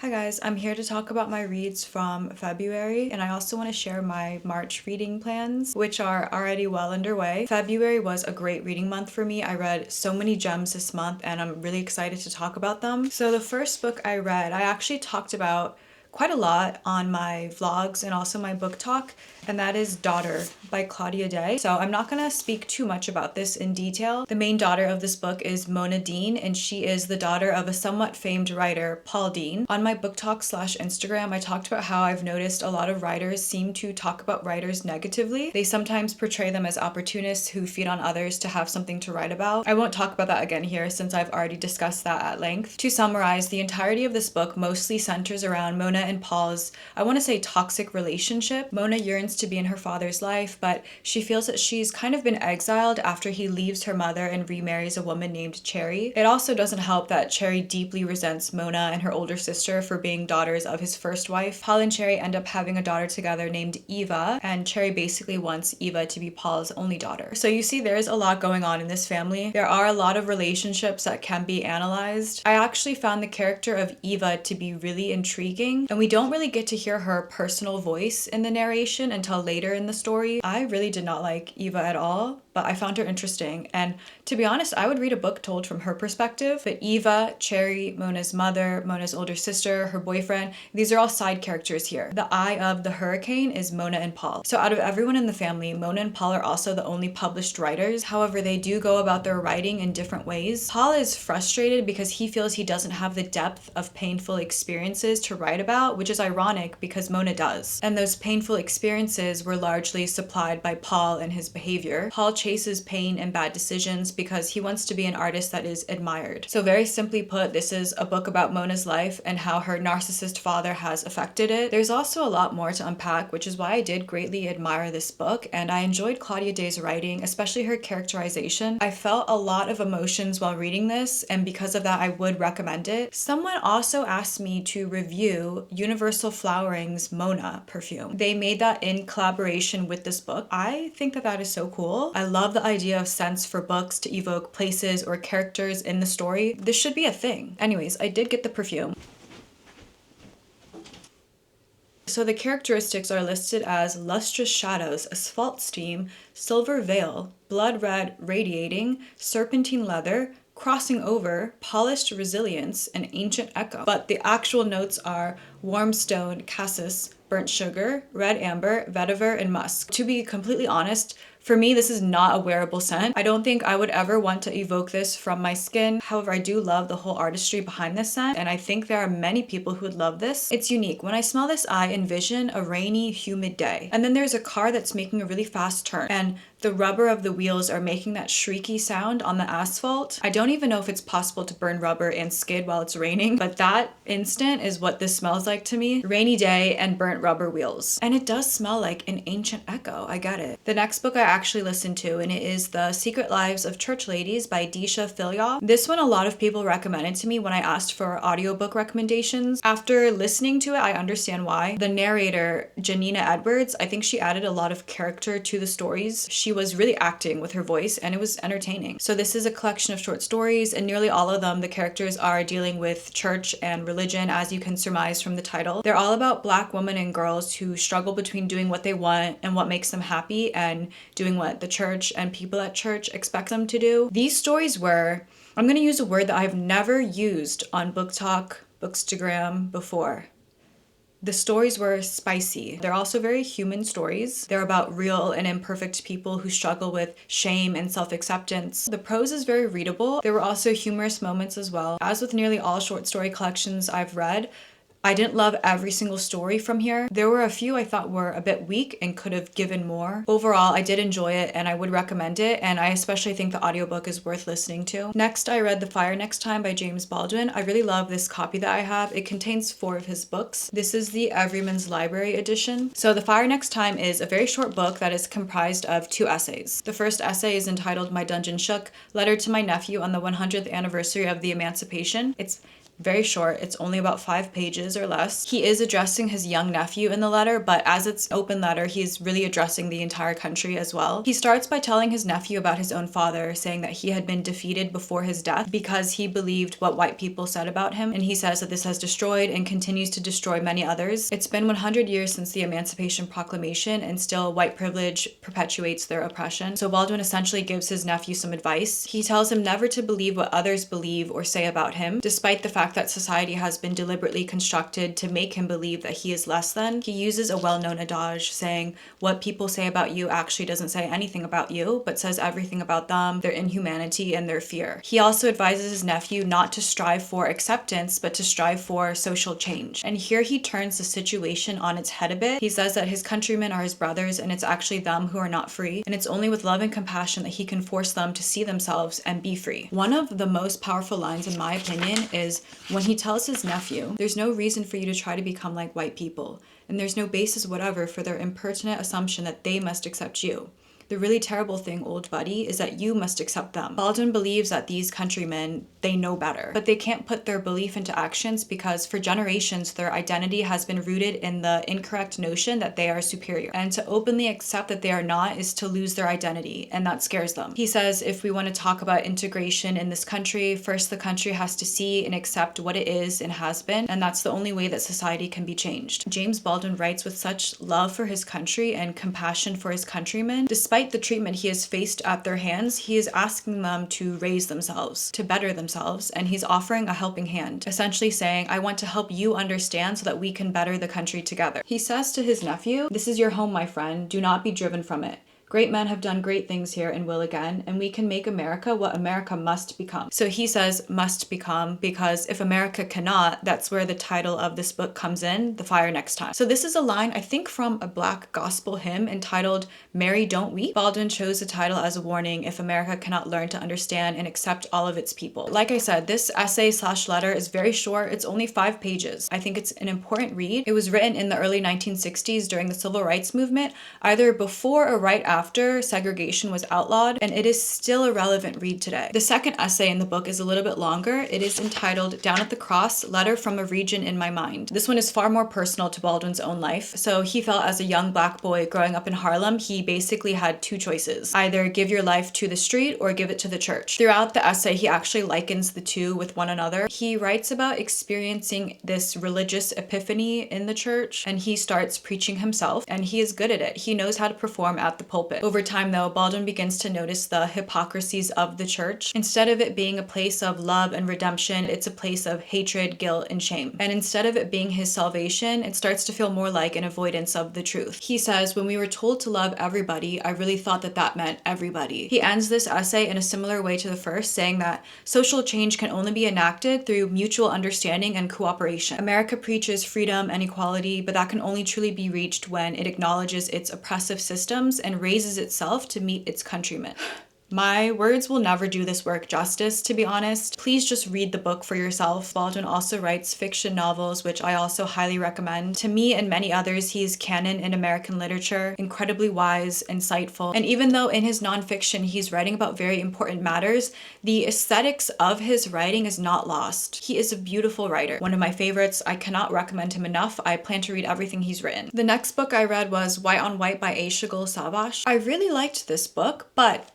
Hi guys, I'm here to talk about my reads from February, and I also want to share my March reading plans, which are already well underway. February was a great reading month for me. I read so many gems this month and I'm really excited to talk about them. So the first book I read, I actually talked about quite a lot on my vlogs and also my book talk, and that is Daughter by Claudia Dey. So I'm not gonna speak too much about this in detail. The main daughter of this book is Mona Dean, and she is the daughter of a somewhat famed writer, Paul Dean. On my book talk / Instagram, I talked about how I've noticed a lot of writers seem to talk about writers negatively. They sometimes portray them as opportunists who feed on others to have something to write about. I won't talk about that again here since I've already discussed that at length. To summarize, the entirety of this book mostly centers around Mona and Paul's, I want to say, toxic relationship. Mona yearns to be in her father's life, but she feels that she's kind of been exiled after he leaves her mother and remarries a woman named Cherry. It also doesn't help that Cherry deeply resents Mona and her older sister for being daughters of his first wife. Paul and Cherry end up having a daughter together named Eva, and Cherry basically wants Eva to be Paul's only daughter. So you see, there's a lot going on in this family. There are a lot of relationships that can be analyzed. I actually found the character of Eva to be really intriguing, and we don't really get to hear her personal voice in the narration until later in the story. I really did not like Eva at all, but I found her interesting, and to be honest, I would read a book told from her perspective. But Eva, Cherry, Mona's mother, Mona's older sister, her boyfriend, these are all side characters here. The eye of the hurricane is Mona and Paul. So out of everyone in the family, Mona and Paul are also the only published writers. However, they do go about their writing in different ways. Paul is frustrated because he feels he doesn't have the depth of painful experiences to write about, which is ironic because Mona does. And those painful experiences were largely supplied by Paul and his behavior. Paul chases pain and bad decisions because he wants to be an artist that is admired. So very simply put, this is a book about Mona's life and how her narcissist father has affected it. There's also a lot more to unpack, which is why I did greatly admire this book, and I enjoyed Claudia Dey's writing, especially her characterization. I felt a lot of emotions while reading this, and because of that, I would recommend it. Someone also asked me to review Universal Flowering's Mona perfume. They made that in collaboration with this book. I think that that is so cool. I love the idea of scents for books to evoke places or characters in the story. This should be a thing. Anyways, I did get the perfume. So the characteristics are listed as lustrous shadows, asphalt steam, silver veil, blood red radiating, serpentine leather, crossing over, polished resilience, and ancient echo. But the actual notes are warm stone, cassis, burnt sugar, red amber, vetiver, and musk. To be completely honest, for me, this is not a wearable scent. I don't think I would ever want to evoke this from my skin. However, I do love the whole artistry behind this scent, and I think there are many people who would love this. It's unique. When I smell this, I envision a rainy, humid day. And then there's a car that's making a really fast turn, and the rubber of the wheels are making that shrieky sound on the asphalt. I don't even know if it's possible to burn rubber and skid while it's raining, but that instant is what this smells like to me. Rainy day and burnt rubber wheels. And it does smell like an ancient echo. I get it. The next book I actually listened to, and it is The Secret Lives of Church Ladies by Deesha Philyaw. This one a lot of people recommended to me when I asked for audiobook recommendations. After listening to it, I understand why. The narrator, Janina Edwards, I think she added a lot of character to the stories. She was really acting with her voice, and it was entertaining. So this is a collection of short stories, and nearly all of them, the characters are dealing with church and religion, as you can surmise from the title. They're all about Black women and girls who struggle between doing what they want and what makes them happy, and doing what the church and people at church expect them to do. These stories were, I'm going to use a word that I've never used on Book Talk, Bookstagram before. The stories were spicy. They're also very human stories. They're about real and imperfect people who struggle with shame and self-acceptance. The prose is very readable. There were also humorous moments as well. As with nearly all short story collections I've read, I didn't love every single story from here. There were a few I thought were a bit weak and could have given more. Overall, I did enjoy it and I would recommend it, and I especially think the audiobook is worth listening to. Next, I read The Fire Next Time by James Baldwin. I really love this copy that I have. It contains 4 of his books. This is the Everyman's Library edition. So The Fire Next Time is a very short book that is comprised of 2 essays. The first essay is entitled My Dungeon Shook, Letter to My Nephew on the 100th Anniversary of the Emancipation. It's very short. It's only about 5 pages or less. He is addressing his young nephew in the letter, but as it's an open letter, he's really addressing the entire country as well. He starts by telling his nephew about his own father, saying that he had been defeated before his death because he believed what white people said about him, and he says that this has destroyed and continues to destroy many others. It's been 100 years since the Emancipation Proclamation, and still white privilege perpetuates their oppression. So Baldwin essentially gives his nephew some advice. He tells him never to believe what others believe or say about him, despite the fact that society has been deliberately constructed to make him believe that he is less than. He uses a well-known adage saying, what people say about you actually doesn't say anything about you, but says everything about them, their inhumanity, and their fear. He also advises his nephew not to strive for acceptance, but to strive for social change. And here he turns the situation on its head a bit. He says that his countrymen are his brothers, and it's actually them who are not free, and it's only with love and compassion that he can force them to see themselves and be free. One of the most powerful lines, in my opinion, is when he tells his nephew, there's no reason for you to try to become like white people, and there's no basis whatever for their impertinent assumption that they must accept you. The really terrible thing, old buddy, is that you must accept them. Baldwin believes that these countrymen, they know better, but they can't put their belief into actions because for generations, their identity has been rooted in the incorrect notion that they are superior. And to openly accept that they are not is to lose their identity, and that scares them. He says, if we want to talk about integration in this country, first the country has to see and accept what it is and has been, and that's the only way that society can be changed. James Baldwin writes with such love for his country and compassion for his countrymen. Despite the treatment he has faced at their hands, he is asking them to raise themselves, to better themselves, and he's offering a helping hand, essentially saying, I want to help you understand so that we can better the country together. He says to his nephew, this is your home, my friend. Do not be driven from it. Great men have done great things here and will again, and we can make America what America must become. So he says must become because if America cannot, that's where the title of this book comes in, The Fire Next Time. So this is a line, I think, from a Black gospel hymn entitled Mary Don't Weep. Baldwin chose the title as a warning if America cannot learn to understand and accept all of its people. Like I said, this essay/letter is very short. It's only 5 pages. I think it's an important read. It was written in the early 1960s during the Civil Rights Movement, either before or right after segregation was outlawed, and it is still a relevant read today. The second essay in the book is a little bit longer. It is entitled Down at the Cross, Letter from a Region in My Mind. This one is far more personal to Baldwin's own life. So he felt as a young Black boy growing up in Harlem, he basically had 2 choices. Either give your life to the street or give it to the church. Throughout the essay, he actually likens the two with one another. He writes about experiencing this religious epiphany in the church, and he starts preaching himself, and he is good at it. He knows how to perform at the pulpit. Over time, though, Baldwin begins to notice the hypocrisies of the church. Instead of it being a place of love and redemption, it's a place of hatred, guilt, and shame. And instead of it being his salvation, it starts to feel more like an avoidance of the truth. He says, when we were told to love everybody, I really thought that that meant everybody. He ends this essay in a similar way to the first, saying that social change can only be enacted through mutual understanding and cooperation. America preaches freedom and equality, but that can only truly be reached when it acknowledges its oppressive systems and raises itself to meet its countrymen. My words will never do this work justice, to be honest. Please just read the book for yourself. Baldwin also writes fiction novels, which I also highly recommend. To me and many others, he is canon in American literature, incredibly wise, insightful. And even though in his nonfiction he's writing about very important matters, the aesthetics of his writing is not lost. He is a beautiful writer. One of my favorites. I cannot recommend him enough. I plan to read everything he's written. The next book I read was White on White by Aysegul Savas. I really liked this book, but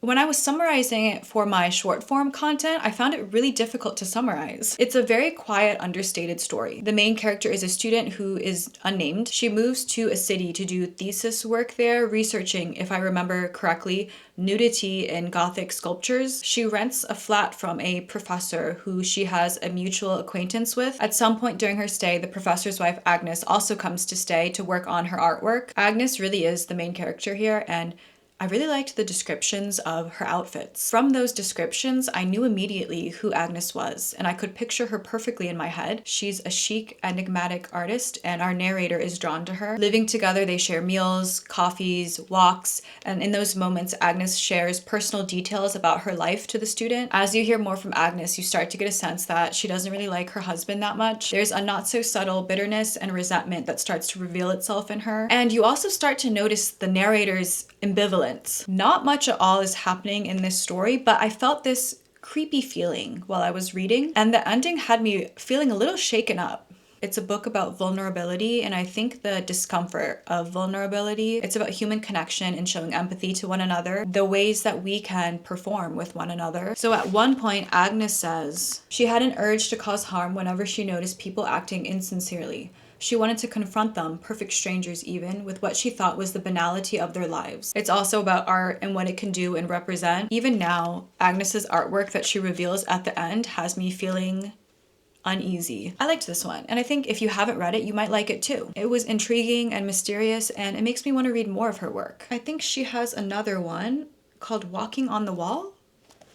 when I was summarizing it for my short form content, I found it really difficult to summarize. It's a very quiet, understated story. The main character is a student who is unnamed. She moves to a city to do thesis work there, researching, if I remember correctly, nudity in Gothic sculptures. She rents a flat from a professor who she has a mutual acquaintance with. At some point during her stay, the professor's wife, Agnes, also comes to stay to work on her artwork. Agnes really is the main character here, and I really liked the descriptions of her outfits. From those descriptions, I knew immediately who Agnes was, and I could picture her perfectly in my head. She's a chic, enigmatic artist, and our narrator is drawn to her. Living together, they share meals, coffees, walks, and in those moments, Agnes shares personal details about her life to the student. As you hear more from Agnes, you start to get a sense that she doesn't really like her husband that much. There's a not so subtle bitterness and resentment that starts to reveal itself in her. And you also start to notice the narrator's ambivalence. Not much at all is happening in this story, but I felt this creepy feeling while I was reading, and the ending had me feeling a little shaken up. It's a book about vulnerability, and I think the discomfort of vulnerability. It's about human connection and showing empathy to one another, the ways that we can perform with one another. So at one point, Agnes says she had an urge to cause harm whenever she noticed people acting insincerely. She wanted to confront them, perfect strangers even, with what she thought was the banality of their lives. It's also about art and what it can do and represent. Even now, Agnes's artwork that she reveals at the end has me feeling uneasy. I liked this one, and I think if you haven't read it, you might like it too. It was intriguing and mysterious, and it makes me want to read more of her work. I think she has another one called Walking on the Wall?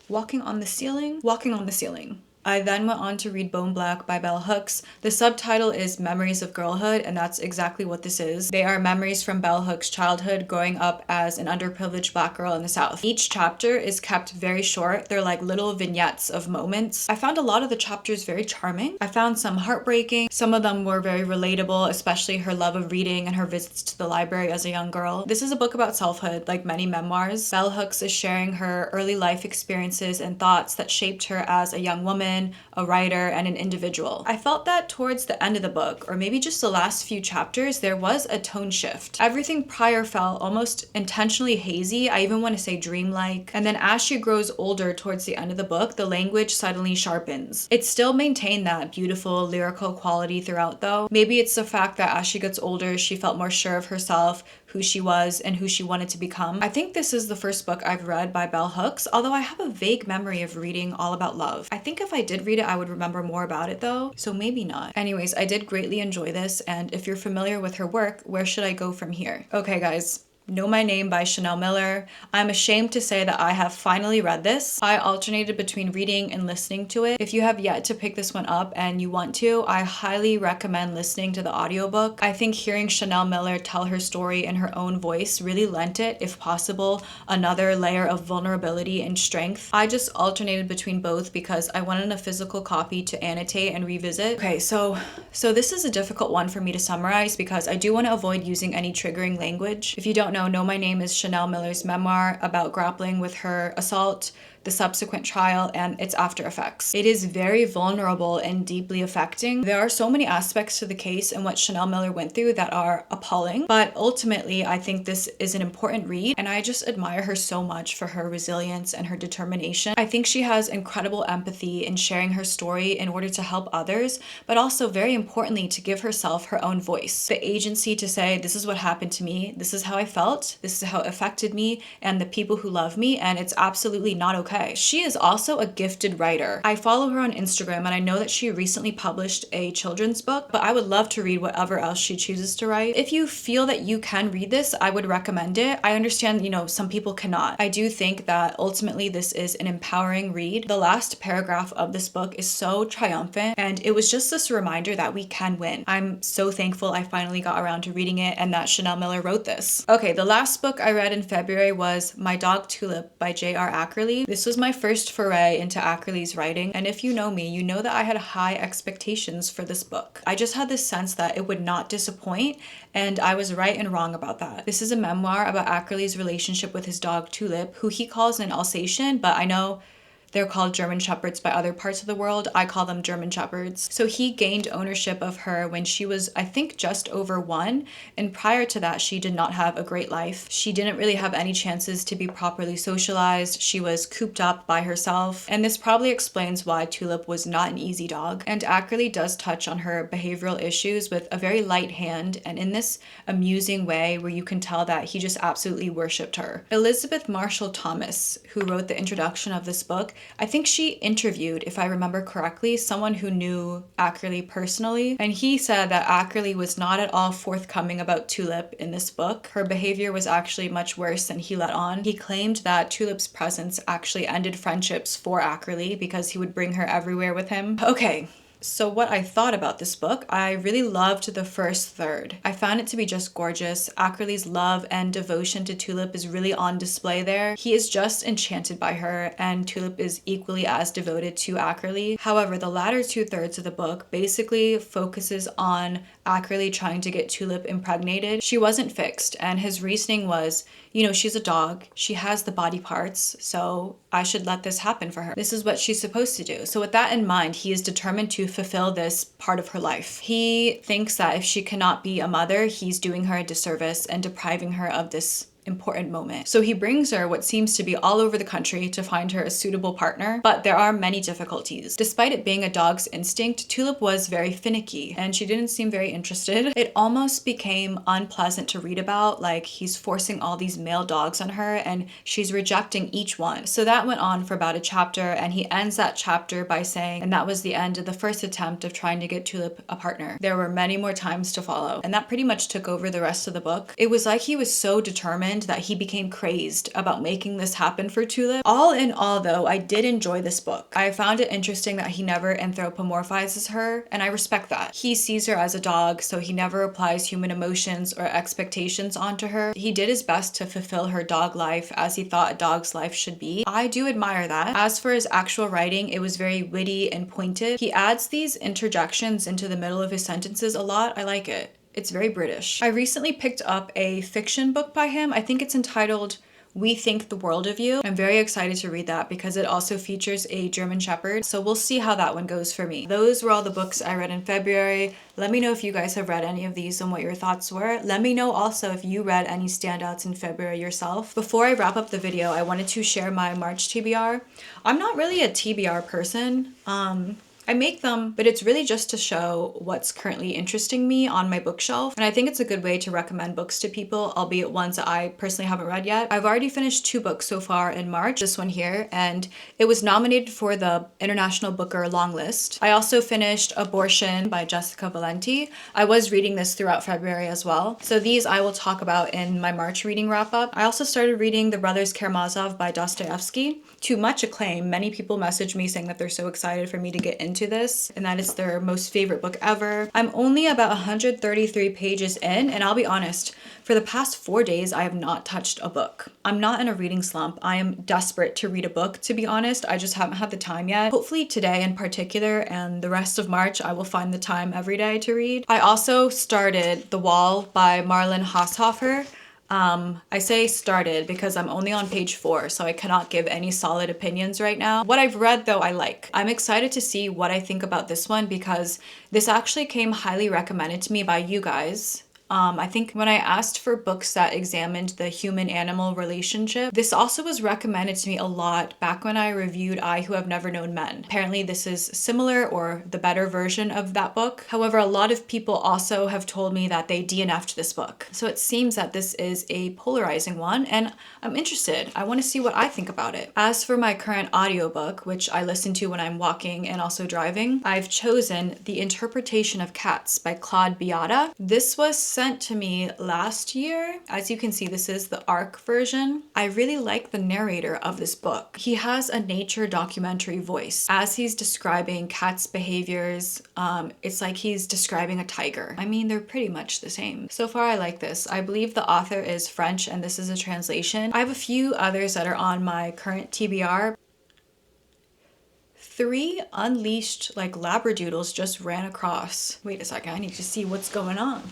Walking on the Ceiling? Walking on the Ceiling. I then went on to read Bone Black by Bell Hooks. The subtitle is Memories of Girlhood, and that's exactly what this is. They are memories from Bell Hooks' childhood growing up as an underprivileged Black girl in the South. Each chapter is kept very short. They're like little vignettes of moments. I found a lot of the chapters very charming. I found some heartbreaking. Some of them were very relatable, especially her love of reading and her visits to the library as a young girl. This is a book about selfhood, like many memoirs. Bell Hooks is sharing her early life experiences and thoughts that shaped her as a young woman, a writer, and an individual. I felt that towards the end of the book, or maybe just the last few chapters, there was a tone shift. Everything prior felt almost intentionally hazy. I even want to say dreamlike. And then as she grows older towards the end of the book, the language suddenly sharpens. It still maintained that beautiful lyrical quality throughout though. Maybe it's the fact that as she gets older, she felt more sure of herself, who she was, and who she wanted to become. I think this is the first book I've read by Bell Hooks, although I have a vague memory of reading all about love. I think if I did read it, I would remember more about it though, so maybe not. Anyways, I did greatly enjoy this, and if you're familiar with her work, where should I go from here? Okay guys, Know My Name by Chanel Miller. I'm ashamed to say that I have finally read this. I alternated between reading and listening to it. If you have yet to pick this one up and you want to, I highly recommend listening to the audiobook. I think hearing Chanel Miller tell her story in her own voice really lent it, if possible, another layer of vulnerability and strength. I just alternated between both because I wanted a physical copy to annotate and revisit. Okay, so this is a difficult one for me to summarize because I do want to avoid using any triggering language. If you don't know My Name is Chanel Miller's memoir about grappling with her assault, the subsequent trial, and its after effects. It is very vulnerable and deeply affecting. There are so many aspects to the case and what Chanel Miller went through that are appalling, but ultimately I think this is an important read, and I just admire her so much for her resilience and her determination. I think she has incredible empathy in sharing her story in order to help others, but also very importantly to give herself her own voice. The agency to say, this is what happened to me, this is how I felt, this is how it affected me and the people who love me, and it's absolutely not okay. She is also a gifted writer. I follow her on Instagram and I know that she recently published a children's book, but I would love to read whatever else she chooses to write. If you feel that you can read this, I would recommend it. I understand, some people cannot. I do think that ultimately this is an empowering read. The last paragraph of this book is so triumphant, and it was just this reminder that we can win. I'm so thankful I finally got around to reading it and that Chanel Miller wrote this. Okay, the last book I read in February was My Dog Tulip by J.R. Ackerley. This was my first foray into Ackerley's writing, and if you know me, you know that I had high expectations for this book. I just had this sense that it would not disappoint, and I was right and wrong about that. This is a memoir about Ackerley's relationship with his dog Tulip, who he calls an Alsatian, but I know they're called German Shepherds by other parts of the world. I call them German Shepherds. So he gained ownership of her when she was, I think, just over 1. And prior to that, she did not have a great life. She didn't really have any chances to be properly socialized. She was cooped up by herself. And this probably explains why Tulip was not an easy dog. And Ackerley does touch on her behavioral issues with a very light hand and in this amusing way where you can tell that he just absolutely worshipped her. Elizabeth Marshall Thomas, who wrote the introduction of this book, I think she interviewed, if I remember correctly, someone who knew Ackerley personally, and he said that Ackerley was not at all forthcoming about Tulip in this book. Her behavior was actually much worse than he let on. He claimed that Tulip's presence actually ended friendships for Ackerley because he would bring her everywhere with him. Okay. So what I thought about this book, I really loved the first third. I found it to be just gorgeous. Ackerley's love and devotion to Tulip is really on display there. He is just enchanted by her, and Tulip is equally as devoted to Ackerley. However, the latter 2/3 of the book basically focuses on Ackerley trying to get Tulip impregnated. She wasn't fixed, and his reasoning was, she's a dog. She has the body parts, so I should let this happen for her. This is what she's supposed to do. So with that in mind, he is determined to fulfill this part of her life. He thinks that if she cannot be a mother, he's doing her a disservice and depriving her of this important moment. So he brings her what seems to be all over the country to find her a suitable partner, but there are many difficulties. Despite it being a dog's instinct, Tulip was very finicky and she didn't seem very interested. It almost became unpleasant to read about, like he's forcing all these male dogs on her and she's rejecting each one. So that went on for about a chapter, and he ends that chapter by saying, and that was the end of the first attempt of trying to get Tulip a partner. There were many more times to follow, and that pretty much took over the rest of the book. It was like he was so determined that he became crazed about making this happen for Tulip. All in all though, I did enjoy this book. I found it interesting that he never anthropomorphizes her, and I respect that. He sees her as a dog, so he never applies human emotions or expectations onto her. He did his best to fulfill her dog life as he thought a dog's life should be. I do admire that. As for his actual writing, it was very witty and pointed. He adds these interjections into the middle of his sentences a lot. I like it. It's very British. I recently picked up a fiction book by him. I think it's entitled We Think the World of You. I'm very excited to read that because it also features a German Shepherd. So we'll see how that one goes for me. Those were all the books I read in February. Let me know if you guys have read any of these and what your thoughts were. Let me know also if you read any standouts in February yourself. Before I wrap up the video, I wanted to share my March TBR. I'm not really a TBR person. I make them, but it's really just to show what's currently interesting me on my bookshelf. And I think it's a good way to recommend books to people, albeit ones that I personally haven't read yet. I've already finished 2 books so far in March, this one here, and it was nominated for the International Booker long list. I also finished Abortion by Jessica Valenti. I was reading this throughout February as well. So these I will talk about in my March reading wrap up. I also started reading The Brothers Karamazov by Dostoevsky. To much acclaim, many people messaged me saying that they're so excited for me to get into this and that it's their most favorite book ever. I'm only about 133 pages in, and I'll be honest, for the past 4 days, I have not touched a book. I'm not in a reading slump. I am desperate to read a book, to be honest. I just haven't had the time yet. Hopefully today in particular and the rest of March, I will find the time every day to read. I also started The Wall by Marlon Haushofer. I say started because I'm only on page 4, so I cannot give any solid opinions right now. What I've read though, I like. I'm excited to see what I think about this one because this actually came highly recommended to me by you guys. I think when I asked for books that examined the human-animal relationship, this also was recommended to me a lot back when I reviewed I Who Have Never Known Men. Apparently this is similar or the better version of that book. However, a lot of people also have told me that they DNF'd this book. So it seems that this is a polarizing one, and I'm interested. I want to see what I think about it. As for my current audiobook, which I listen to when I'm walking and also driving, I've chosen The Interpretation of Cats by Claude Dey. This was sent to me last year. As you can see, this is the ARC version. I really like the narrator of this book. He has a nature documentary voice. As he's describing cats' behaviors, it's like he's describing a tiger. I mean, they're pretty much the same. So far, I like this. I believe the author is French and this is a translation. I have a few others that are on my current TBR. 3 unleashed like labradoodles just ran across. Wait a second, I need to see what's going on.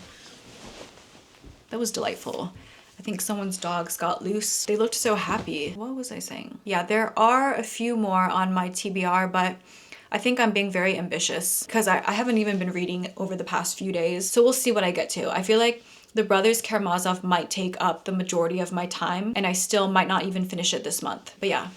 That was delightful. I think someone's dogs got loose. They looked so happy. What was I saying? Yeah, there are a few more on my TBR, but I think I'm being very ambitious because I haven't even been reading over the past few days. So we'll see what I get to. I feel like The Brothers Karamazov might take up the majority of my time and I still might not even finish it this month. But yeah.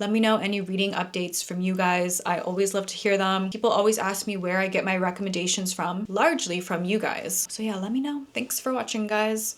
Let me know any reading updates from you guys. I always love to hear them. People always ask me where I get my recommendations from, largely from you guys. So yeah, let me know. Thanks for watching, guys.